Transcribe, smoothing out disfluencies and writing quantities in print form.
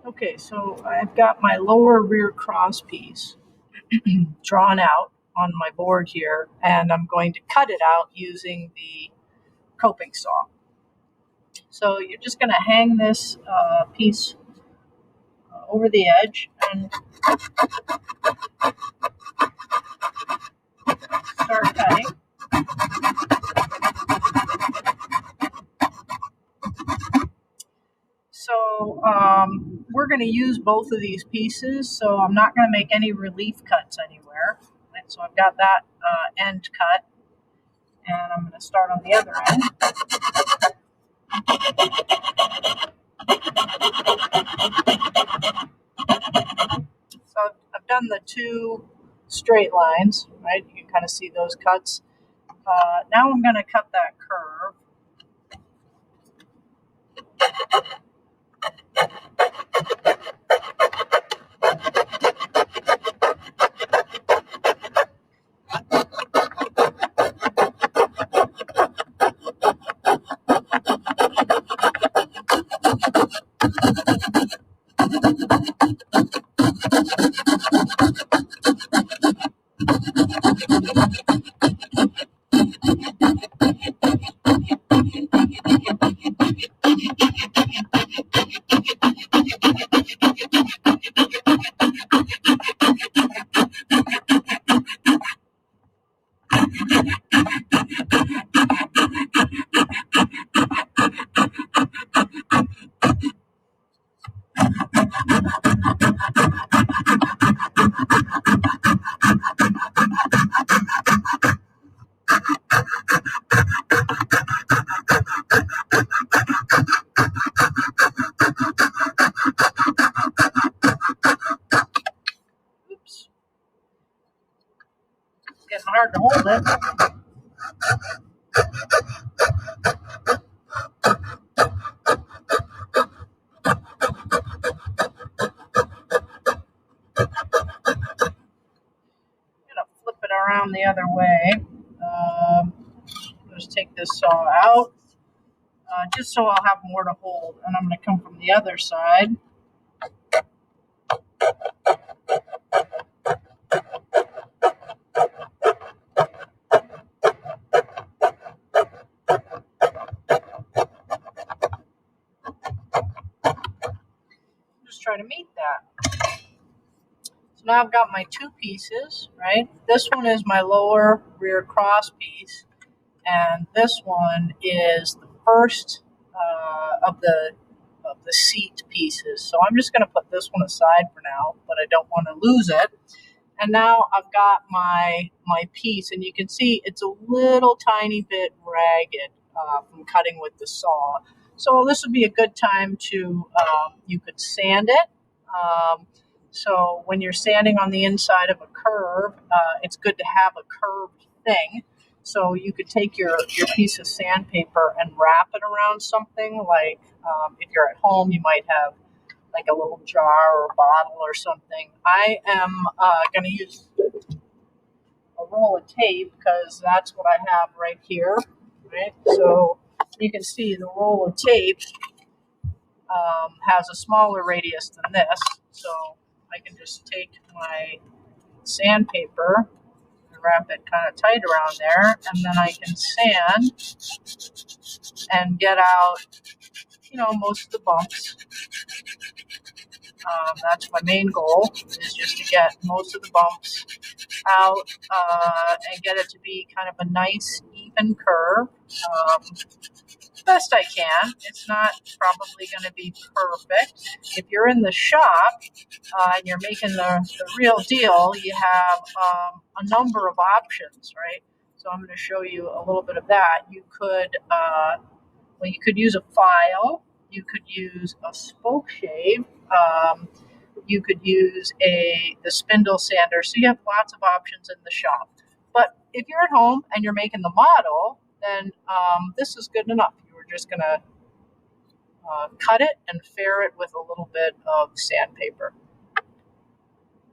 Okay, so I've got my lower rear cross piece drawn out on my board here, and I'm going to cut it out using the coping saw. So you're just going to hang this piece over the edge and start cutting. So we're going to use both of these pieces, so I'm not going to make any relief cuts anywhere. Right? So I've got that end cut, and I'm going to start on the other end. So I've done the two straight lines, right? You can kind of see those cuts. Now I'm going to cut that curve. Oops. It's getting hard to hold it. I'm going to flip it around the other way. Just take this saw out, just so I'll have more to hold. And I'm going to come from the other side. Just try to meet that. So now I've got my two pieces, right? This one is my lower rear cross piece, and this one is the first of the seat pieces. So I'm just going to put this one aside for now, but I don't want to lose it. And now I've got my piece, and you can see it's a little tiny bit ragged from cutting with the saw. So this would be a good time to, you could sand it. So when you're sanding on the inside of a curve, it's good to have a curved thing. So you could take your piece of sandpaper and wrap it around something, like if you're at home, you might have like a little jar or bottle or something. I am going to use a roll of tape because that's what I have right here, right? So you can see the roll of tape has a smaller radius than this, so I can just take my sandpaper and wrap it kind of tight around there, and then I can sand and get out, most of the bumps. That's my main goal, is just to get most of the bumps out and get it to be kind of a nice, even curve. Best I can. It's not probably going to be perfect. If you're in the shop and you're making the real deal, you have a number of options, right? So I'm going to show you a little bit of that. You could, you could use a file. You could use a spoke shave. You could use the spindle sander. So you have lots of options in the shop. But if you're at home and you're making the model, then this is good enough. You're just going to cut it and fair it with a little bit of sandpaper.